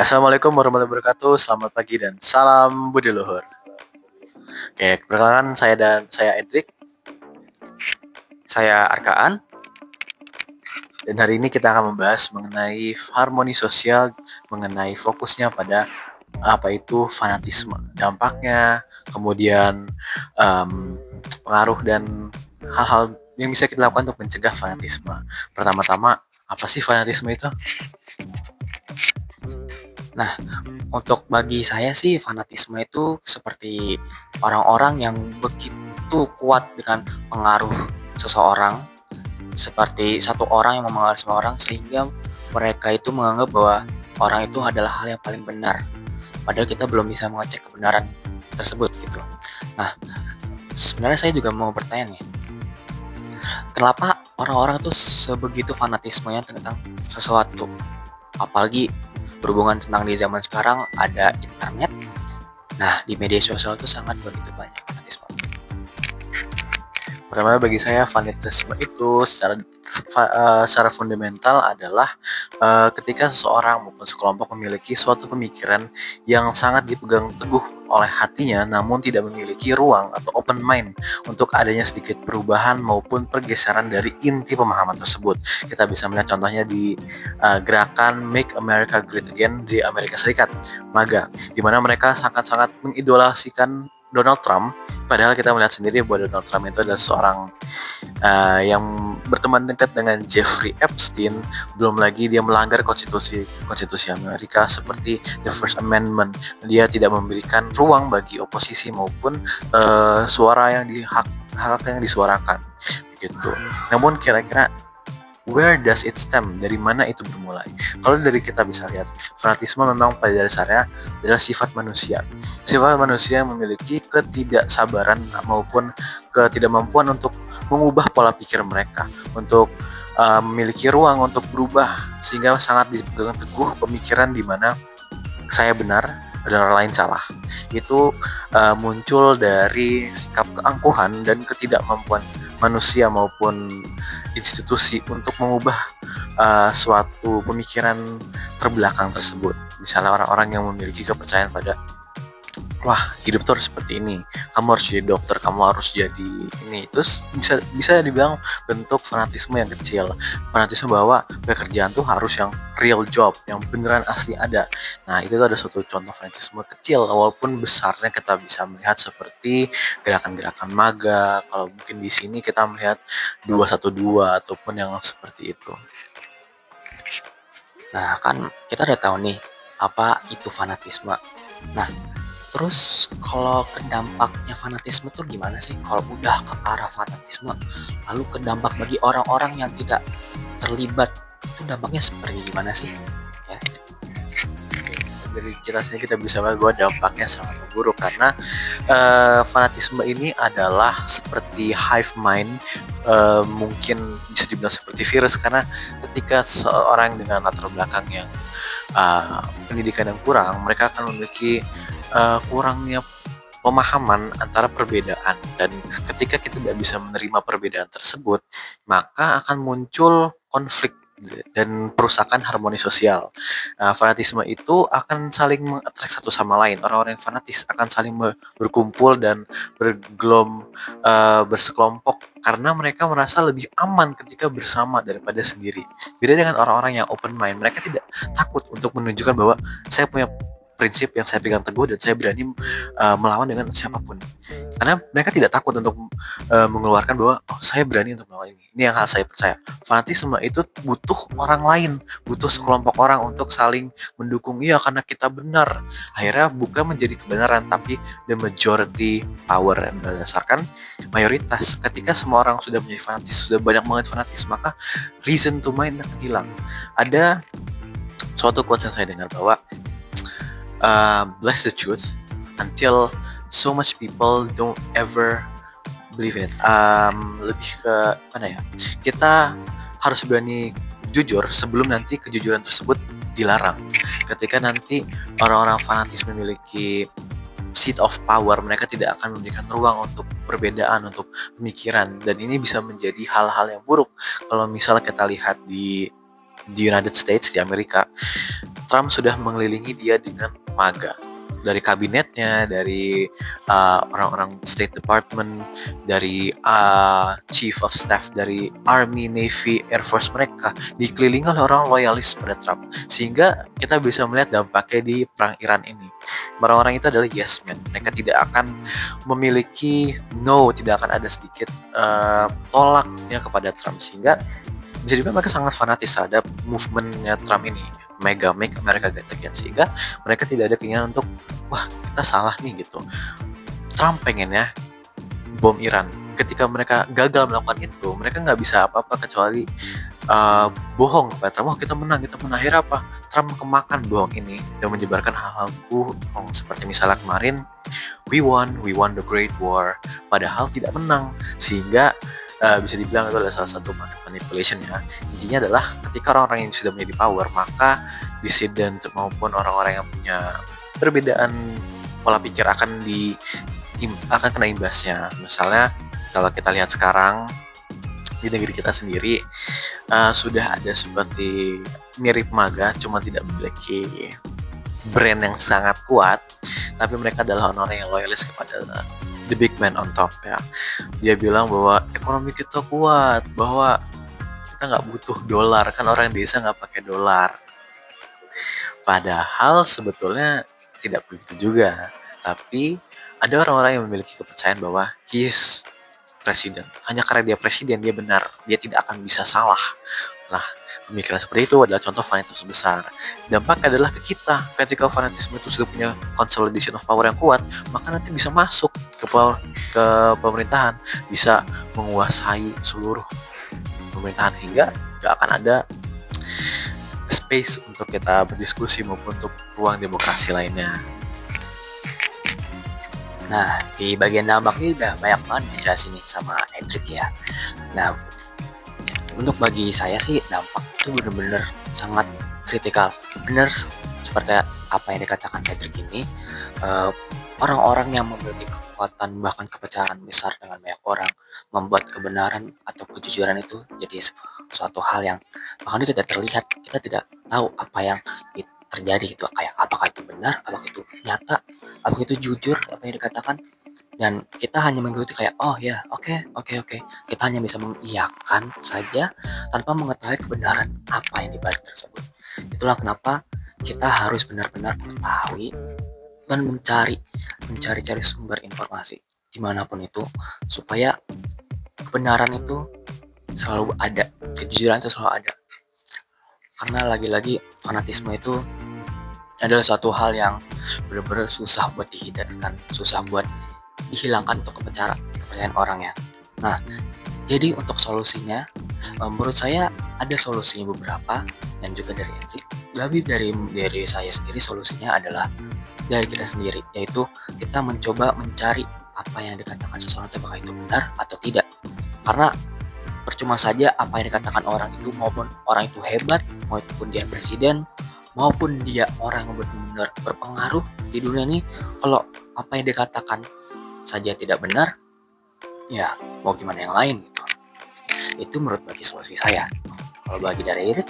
Assalamualaikum warahmatullahi wabarakatuh. Selamat pagi dan salam budi luhur. Oke, perkenalkan saya Edric, saya Arkaan, dan hari ini kita akan membahas mengenai harmoni sosial, mengenai fokusnya pada apa itu fanatisme, dampaknya, kemudian pengaruh dan hal-hal yang bisa kita lakukan untuk mencegah fanatisme. Pertama-tama, apa sih fanatisme itu? Nah, untuk bagi saya sih fanatisme itu seperti orang-orang yang begitu kuat dengan pengaruh seseorang, seperti satu orang yang memengaruhi semua orang sehingga mereka itu menganggap bahwa orang itu adalah hal yang paling benar. Padahal kita belum bisa mengecek kebenaran tersebut gitu. Nah, sebenarnya saya juga mau bertanya nih, kenapa orang-orang itu sebegitu fanatismenya tentang sesuatu? Apalagi berhubungan tentang di zaman sekarang ada internet. Nah, di media sosial itu sangat begitu banyak fanatisme. Pertama bagi saya fanatisme itu secara fundamental adalah ketika seseorang maupun sekelompok memiliki suatu pemikiran yang sangat dipegang teguh oleh hatinya, namun tidak memiliki ruang atau open mind untuk adanya sedikit perubahan maupun pergeseran dari inti pemahaman tersebut. Kita bisa melihat contohnya di gerakan Make America Great Again di Amerika Serikat, MAGA, di mana mereka sangat-sangat mengidolasikan Donald Trump. Padahal kita melihat sendiri bahwa Donald Trump itu adalah seorang yang berteman dekat dengan Jeffrey Epstein. Belum lagi dia melanggar konstitusi Amerika seperti the First Amendment. Dia tidak memberikan ruang bagi oposisi maupun suara yang hak yang disuarakan begitu. Namun kira-kira where does it stem? Dari mana itu bermulai? Kalau dari kita bisa lihat, fanatisme memang pada dasarnya adalah sifat manusia. Sifat manusia yang memiliki ketidaksabaran maupun ketidakmampuan untuk mengubah pola pikir mereka, untuk memiliki ruang untuk berubah, sehingga sangat dipegang teguh pemikiran di mana saya benar dan orang lain salah. Itu muncul dari sikap keangkuhan dan ketidakmampuan manusia maupun institusi untuk mengubah suatu pemikiran terbelakang tersebut. Misalnya orang-orang yang memiliki kepercayaan pada wah, hidup tuh harus seperti ini, kamu harus jadi dokter, kamu harus jadi ini. Terus bisa dibilang bentuk fanatisme yang kecil, fanatisme bahwa pekerjaan tuh harus yang real job, yang beneran asli ada. Nah, itu tuh ada satu contoh fanatisme kecil, walaupun besarnya kita bisa melihat seperti gerakan-gerakan MAGA. Kalau mungkin di sini kita melihat 212 ataupun yang seperti itu. Nah, kan kita udah tahu nih apa itu fanatisme. Nah, terus kalau ke dampaknya fanatisme tuh gimana sih? Kalau udah ke arah fanatisme, lalu ke dampak bagi orang-orang yang tidak terlibat, itu dampaknya seperti gimana sih? Ya. Dari kita sini kita bisa melihat bahwa dampaknya sangat buruk karena fanatisme ini adalah seperti hive mind, mungkin bisa dibilang seperti virus, karena ketika seorang dengan latar belakang yang pendidikan yang kurang, mereka akan memiliki kurangnya pemahaman antara perbedaan, dan ketika kita tidak bisa menerima perbedaan tersebut, maka akan muncul konflik dan perusakan harmoni sosial. Fanatisme itu akan saling mengattract satu sama lain. Orang-orang yang fanatis akan saling berkumpul dan bersekelompok karena mereka merasa lebih aman ketika bersama daripada sendiri. Beda dengan orang-orang yang open mind, mereka tidak takut untuk menunjukkan bahwa saya punya prinsip yang saya pegang teguh dan saya berani melawan dengan siapapun. Karena mereka tidak takut untuk mengeluarkan bahwa oh, saya berani untuk melawan ini. Ini yang harus saya percaya. Fanatisme itu butuh orang lain, butuh sekelompok orang untuk saling mendukung. Iya, karena kita benar. Akhirnya bukan menjadi kebenaran, tapi the majority power, yang berdasarkan mayoritas. Ketika semua orang sudah menjadi fanatis, sudah banyak banget fanatis, maka reason to mind akan hilang. Ada suatu quotes yang saya dengar bahwa bless the truth until so much people don't ever believe in it. Lebih ke mana ya? Kita harus berani jujur sebelum nanti kejujuran tersebut dilarang. Ketika nanti orang-orang fanatis memiliki seat of power, mereka tidak akan memberikan ruang untuk perbedaan, untuk pemikiran, dan ini bisa menjadi hal-hal yang buruk. Kalau misalnya kita lihat di di United States, di Amerika, Trump sudah mengelilingi dia dengan MAGA. Dari kabinetnya, dari orang-orang State Department, dari Chief of Staff dari Army, Navy, Air Force, mereka dikelilingi oleh orang loyalis pada Trump. Sehingga kita bisa melihat dampaknya di perang Iran ini. Orang-orang itu adalah yes men. Mereka tidak akan memiliki tidak akan ada sedikit tolaknya kepada Trump. Sehingga bisa dibilang mereka sangat fanatis terhadap movementnya Trump ini, Make America Great Again, sehingga mereka tidak ada keinginan untuk wah kita salah nih gitu. Trump pengennya bom Iran. Ketika mereka gagal melakukan itu, mereka nggak bisa apa-apa kecuali bohong kepada Trump. Wah kita menang. Akhirnya apa? Trump kemakan bohong ini dan menyebarkan hal-hal bohong seperti misalnya kemarin we won the Great War, padahal tidak menang, sehingga bisa dibilang itu adalah salah satu manipulation ya. Intinya adalah ketika orang-orang yang sudah menjadi power, maka dissident maupun orang-orang yang punya perbedaan pola pikir akan kena imbasnya. Misalnya kalau kita lihat sekarang di negeri kita sendiri sudah ada seperti mirip MAGA, cuma tidak memiliki brand yang sangat kuat, tapi mereka adalah orang-orang yang loyalis kepada the big man on top ya. Dia bilang bahwa ekonomi kita kuat, bahwa kita nggak butuh dolar, kan orang desa nggak pakai dolar. Padahal sebetulnya tidak begitu juga. Tapi ada orang-orang yang memiliki kepercayaan bahwa he's presiden. Hanya karena dia presiden, dia benar. Dia tidak akan bisa salah. Nah, pemikiran seperti itu adalah contoh fanatisme besar. Dampaknya adalah ke kita. Ketika fanatisme itu sudah punya consolidation of power yang kuat, maka nanti bisa masuk ke pemerintahan, bisa menguasai seluruh pemerintahan hingga gak akan ada space untuk kita berdiskusi maupun untuk ruang demokrasi lainnya. Nah, di bagian dampaknya udah banyak banget dijelasin nih sama Edric ya. Nah, untuk bagi saya sih dampak itu benar-benar sangat kritikal. Benar seperti apa yang dikatakan Edric ini, orang-orang yang memiliki kekuatan bahkan kepercayaan besar dengan banyak orang membuat kebenaran atau kejujuran itu jadi suatu hal yang bahkan itu tidak terlihat. Kita tidak tahu apa yang terjadi gitu, kayak apakah itu benar, apakah itu nyata, apakah itu jujur apa yang dikatakan, dan kita hanya mengikuti kayak oh ya oke, kita hanya bisa mengiyakan saja tanpa mengetahui kebenaran apa yang dibalik tersebut. Itulah kenapa kita harus benar-benar mengetahui dan mencari sumber informasi dimanapun itu, supaya kebenaran itu selalu ada, kejujuran itu selalu ada. Karena lagi-lagi fanatisme itu adalah suatu hal yang benar-benar susah buat dihindarkan, susah buat dihilangkan untuk kepercayaan orang ya. Nah, jadi untuk solusinya, menurut saya ada solusinya beberapa, dan juga dari Edric. Lebih dari saya sendiri, solusinya adalah dari kita sendiri, yaitu kita mencoba mencari apa yang dikatakan seseorang apakah itu benar atau tidak. Karena percuma saja apa yang dikatakan orang itu, maupun orang itu hebat, maupun dia presiden, maupun dia orang yang benar-benar berpengaruh di dunia ini, kalau apa yang dikatakan saja tidak benar, ya mau gimana yang lain gitu. Itu menurut bagi solusi saya. Kalau bagi dari Erik,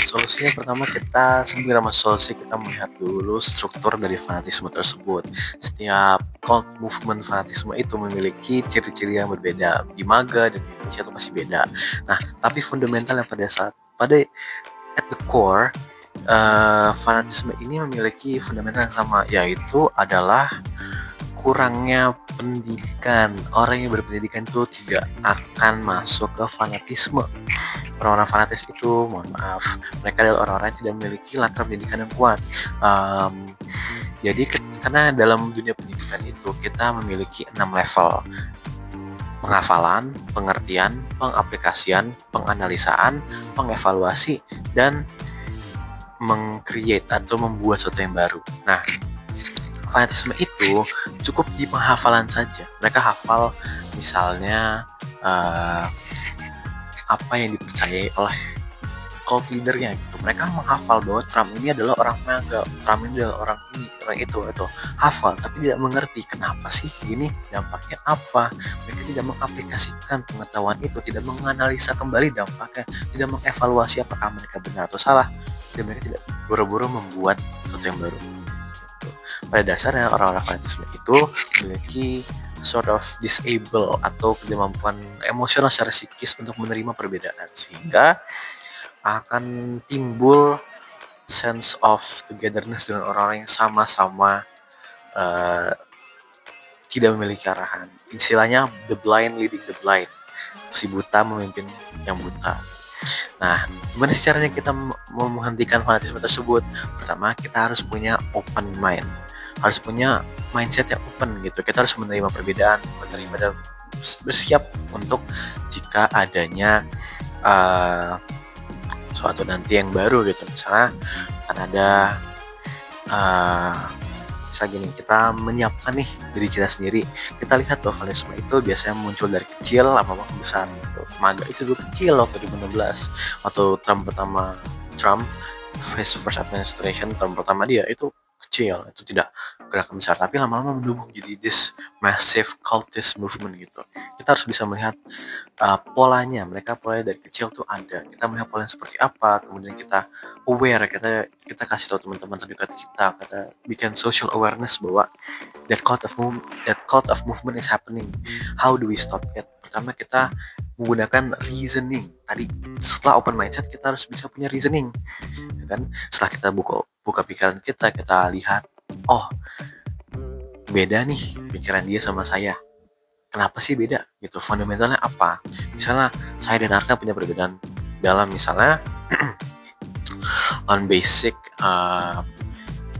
solusinya pertama, kita sebelum solusi kita melihat dulu struktur dari fanatisme tersebut. Setiap cult movement fanatisme itu memiliki ciri-ciri yang berbeda. Di MAGA dan di Indonesia itu masih beda. Nah, tapi fundamental yang pada at the core fanatisme ini memiliki fundamental yang sama, yaitu adalah kurangnya pendidikan. Orang yang berpendidikan itu tidak akan masuk ke fanatisme. Orang-orang fanatis itu, mohon maaf, mereka adalah orang-orang yang tidak memiliki latar pendidikan yang kuat. Jadi karena dalam dunia pendidikan itu kita memiliki 6 level: penghafalan, pengertian, pengaplikasian, penganalisaan, pengevaluasi, dan meng-create atau membuat sesuatu yang baru. Nah, fanatisme itu cukup di penghafalan saja. Mereka hafal misalnya apa yang dipercayai oleh cult leadernya gitu. Mereka menghafal bahwa Trump ini adalah orang MAGA, Trump ini adalah orang ini, orang itu, hafal, tapi tidak mengerti kenapa sih begini, dampaknya apa. Mereka tidak mengaplikasikan pengetahuan itu, tidak menganalisa kembali dampaknya, tidak mengevaluasi apakah mereka benar atau salah, dan mereka tidak buru-buru membuat sesuatu yang baru. Gitu. Pada dasarnya orang-orang fanatisme itu memiliki sort of disable atau kemampuan emosional secara psikis untuk menerima perbedaan, sehingga akan timbul sense of togetherness dengan orang-orang yang sama-sama uh, tidak memiliki arahan. Istilahnya the blind leading the blind, si buta memimpin yang buta. Nah, gimana sih caranya kita mau menghentikan fanatisme tersebut? Pertama, kita harus punya open mind, harus punya mindset yang open gitu. Kita harus menerima perbedaan, menerima dan bersiap untuk jika adanya suatu nanti yang baru gitu. Misalnya akan ada misalnya gini, kita menyiapkan nih diri kita sendiri. Kita lihat bahwa fanatisme itu biasanya muncul dari kecil lama-lama besar gitu. MAGA itu dulu kecil waktu 2016, waktu Trump first administration, term pertama dia itu kecil, itu tidak gerakan besar, tapi lama-lama menumbuh menjadi this massive cultist movement gitu. Kita harus bisa melihat polanya, polanya dari kecil tuh ada. Kita melihat polanya seperti apa, kemudian kita aware, kita kasih tahu teman-teman terdekat kita bikin social awareness bahwa that cult of movement is happening. How do we stop it? Pertama, kita menggunakan reasoning. Tadi setelah open mindset, kita harus bisa punya reasoning, ya kan? Setelah kita buka pikiran kita lihat, oh beda nih pikiran dia sama saya. Kenapa sih beda gitu, fundamentalnya apa? Misalnya saya dan Arka punya perbedaan dalam misalnya on basic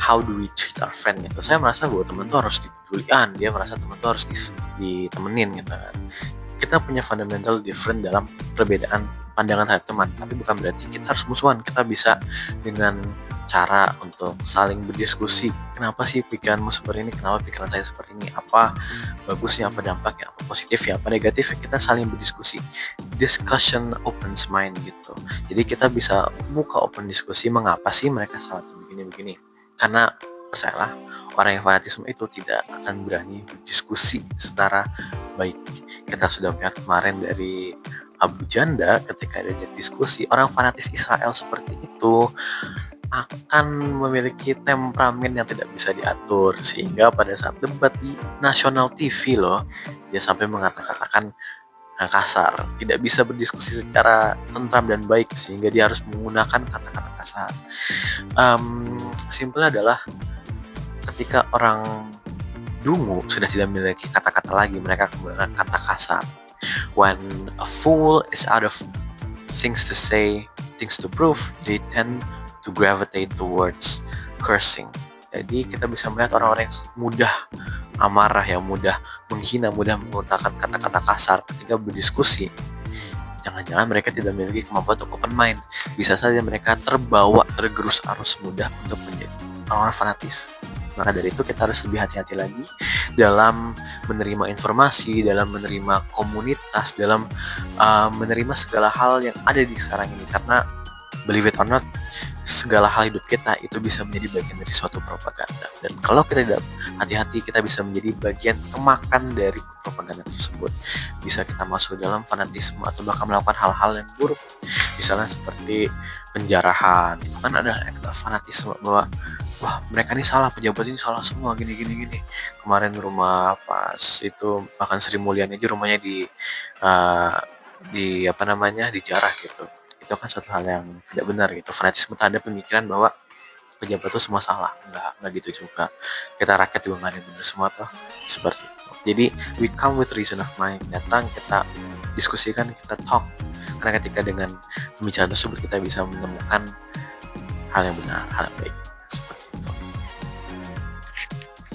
how do we treat our friend gitu. Saya merasa bahwa teman tuh harus dipedulikan, dia merasa teman tuh harus ditemenin gitu kan. Kita punya fundamental different dalam perbedaan pandangan terhadap teman, tapi bukan berarti kita harus musuhan. Kita bisa dengan cara untuk saling berdiskusi. Kenapa sih pikiranmu seperti ini? Kenapa pikiran saya seperti ini? Apa bagusnya, apa dampaknya, apa positifnya, apa negatifnya? Kita saling berdiskusi. Discussion opens mind gitu. Jadi kita bisa buka open diskusi, mengapa sih mereka salah begini-begini. Karena percayalah, orang yang fanatisme itu tidak akan berani berdiskusi secara baik. Kita sudah melihat kemarin dari Abu Janda ketika ada diskusi, orang fanatis Israel seperti itu akan memiliki temperamen yang tidak bisa diatur, sehingga pada saat debat di nasional TV loh, dia sampai mengatakan kasar, tidak bisa berdiskusi secara tentram dan baik, sehingga dia harus menggunakan kata-kata kasar. Simpelnya adalah ketika orang dungu sudah tidak memiliki kata-kata lagi, mereka menggunakan kata kasar. When a fool is out of things to say, things to prove, they tend to gravitate towards cursing. Jadi kita bisa melihat orang-orang yang mudah amarah, yang mudah menghina, mudah menggunakan kata-kata kasar ketika berdiskusi. Jangan-jangan mereka tidak memiliki kemampuan untuk open mind. Bisa saja mereka tergerus arus mudah untuk menjadi orang-orang fanatis. Maka dari itu kita harus lebih hati-hati lagi dalam menerima informasi, dalam menerima komunitas, dalam menerima segala hal yang ada di sekarang ini. Karena believe it or not, segala hal hidup kita itu bisa menjadi bagian dari suatu propaganda. Dan kalau kita tidak hati-hati, kita bisa menjadi bagian kemakan dari propaganda tersebut. Bisa kita masuk dalam fanatisme atau bahkan melakukan hal-hal yang buruk. Misalnya seperti penjarahan. Itu kan ada fanatisme bahwa wah mereka ini salah, pejabat ini salah semua, gini. Kemarin rumah pas itu bahkan Sri Mulyani aja rumahnya dijarah gitu. Itu kan suatu hal yang tidak benar gitu. Fanatisme ada pemikiran bahwa pejabat itu semua salah. Enggak gitu juga. Kita rakyat juga nggak ada yang benar semua toh, seperti itu. Jadi we come with reason of mind. Datang, kita diskusikan, kita talk. Karena ketika dengan pembicaraan tersebut kita bisa menemukan hal yang benar, hal yang baik. Seperti itu.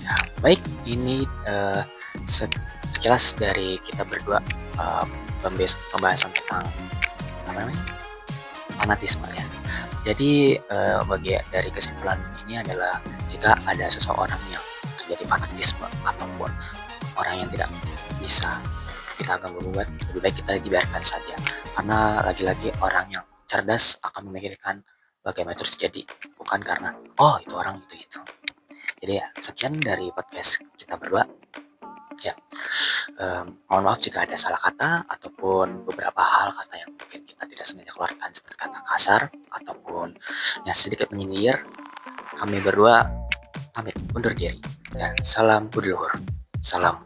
Ya, baik, ini sekilas dari kita berdua pembahasan tentang apa namanya? Fanatisme ya. Jadi dari kesimpulan ini adalah jika ada seseorang yang terjadi fanatisme ataupun orang yang tidak bisa kita ganggu-gugat, lebih baik kita dibiarkan saja. Karena lagi-lagi orang yang cerdas akan memikirkan bagaimana terus jadi, bukan karena oh itu orang itu. Jadi ya sekian dari podcast kita berdua ya. Mohon maaf jika ada salah kata ataupun beberapa hal kata yang mungkin kita tidak sengaja keluarkan seperti kata kasar ataupun yang sedikit menyindir. Kami berdua pamit undur diri. Ya, salam budiluhur. Salam.